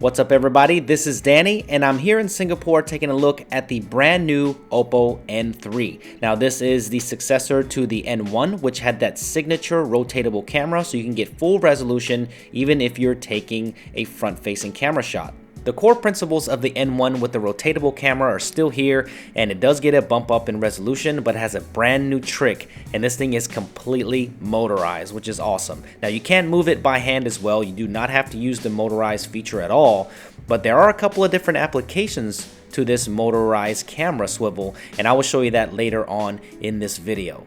What's up everybody, this is Danny and I'm here in Singapore taking a look at the brand new Oppo N3. Now this is the successor to the N1, which had that signature rotatable camera, so you can get full resolution even if you're taking a front-facing camera shot. The core principles of the N1 with the rotatable camera are still here, and it does get a bump up in resolution, but it has a brand new trick, and this thing is completely motorized, which is awesome. Now you can move it by hand as well. You do not have to use the motorized feature at all, but there are a couple of different applications to this motorized camera swivel, and I will show you that later on in this video.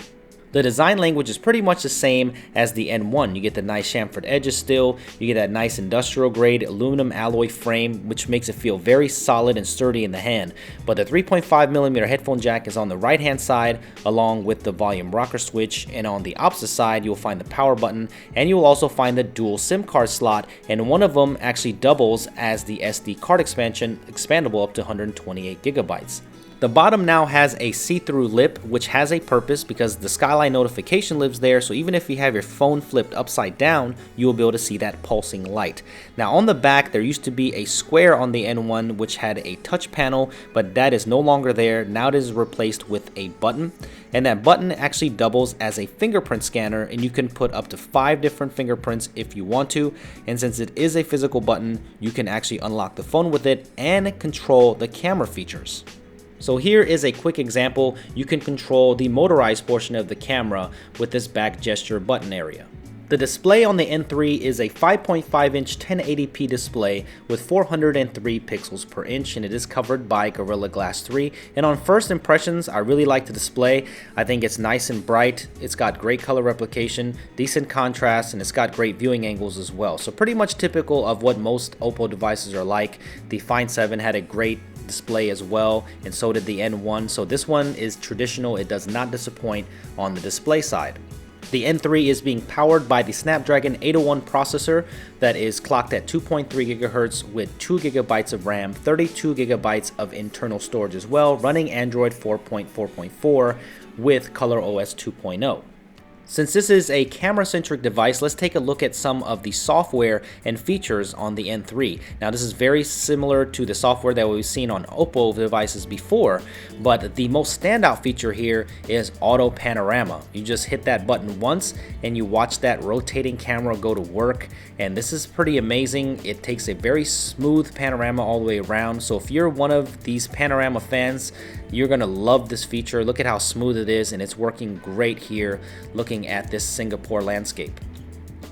The design language is pretty much the same as the N1. You get the nice chamfered edges still, you get that nice industrial grade aluminum alloy frame, which makes it feel very solid and sturdy in the hand. But the 3.5mm headphone jack is on the right hand side along with the volume rocker switch, and on the opposite side you'll find the power button, and you'll also find the dual SIM card slot, and one of them actually doubles as the SD card expansion, expandable up to 128GB. The bottom now has a see-through lip, which has a purpose because the skyline notification lives there, so even if you have your phone flipped upside down, you will be able to see that pulsing light. Now on the back, there used to be a square on the N1 which had a touch panel, but that is no longer there. Now it is replaced with a button, and that button actually doubles as a fingerprint scanner, and you can put up to 5 different fingerprints if you want to, and since it is a physical button, you can actually unlock the phone with it and control the camera features. So here is a quick example. You can control the motorized portion of the camera with this back gesture button area. The display on the N3 is a 5.5-inch 1080p display with 403 pixels per inch, and it is covered by Gorilla Glass 3. And on first impressions, I really like the display. I think it's nice and bright, it's got great color replication, decent contrast, and it's got great viewing angles as well. So pretty much typical of what most Oppo devices are like. The Find 7 had a great display as well, and so did the N1. So this one is traditional, it does not disappoint on the display side. The N3 is being powered by the Snapdragon 801 processor that is clocked at 2.3 GHz with 2 GB of RAM, 32 GB of internal storage as well, running Android 4.4.4 with ColorOS 2.0. Since this is a camera-centric device, let's take a look at some of the software and features on the N3. Now this is very similar to the software that we've seen on Oppo devices before, but the most standout feature here is Auto Panorama. You just hit that button once and you watch that rotating camera go to work, and this is pretty amazing. It takes a very smooth panorama all the way around, so if you're one of these panorama fans, you're gonna love this feature. Look at how smooth it is, and it's working great here looking at this Singapore landscape.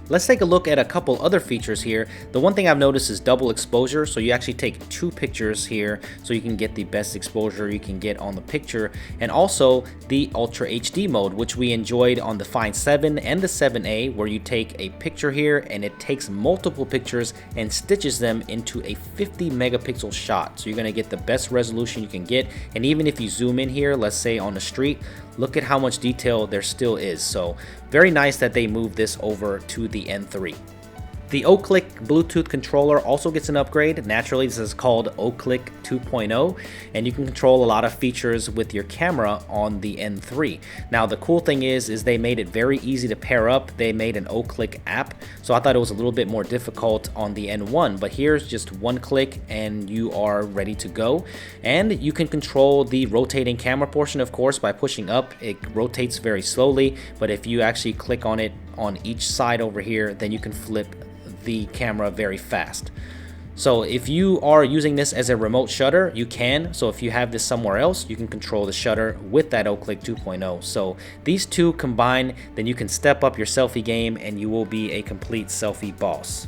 Let's take a look at a couple other features here. The one thing I've noticed is double exposure, so you actually take 2 pictures here so you can get the best exposure you can get on the picture, and also the Ultra HD mode, which we enjoyed on the Find 7 and the 7A, where you take a picture here and it takes multiple pictures and stitches them into a 50 megapixel shot. So you're gonna get the best resolution you can get, and even if you zoom in here, let's say on the street, look at how much detail there still is. So very nice that they moved this over to the N3. The Oclick Bluetooth controller also gets an upgrade. Naturally, this is called Oclick 2.0, and you can control a lot of features with your camera on the N3. Now, the cool thing is they made it very easy to pair up. They made an Oclick app, so I thought it was a little bit more difficult on the N1, but here's just one click and you are ready to go. And you can control the rotating camera portion, of course, by pushing up. It rotates very slowly, but if you actually click on it on each side over here, then you can flip the camera very fast. So if you are using this as a remote shutter, you can. So if you have this somewhere else, you can control the shutter with that Oclick 2.0. So these two combined, then you can step up your selfie game and you will be a complete selfie boss.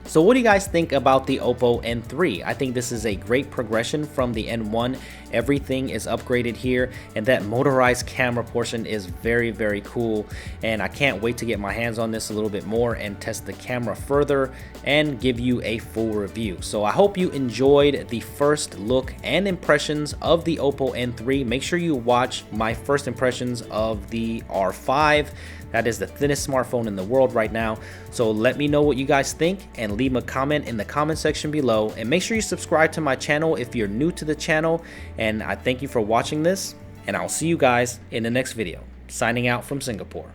So what do you guys think about the Oppo N3? I think this is a great progression from the N1. Everything is upgraded here, and that motorized camera portion is very, very cool. And I can't wait to get my hands on this a little bit more and test the camera further and give you a full review. So I hope you enjoyed the first look and impressions of the Oppo N3. Make sure you watch my first impressions of the R5. That is the thinnest smartphone in the world right now. So let me know what you guys think and leave a comment in the comment section below. And make sure you subscribe to my channel if you're new to the channel. And I thank you for watching this, and I'll see you guys in the next video. Signing out from Singapore.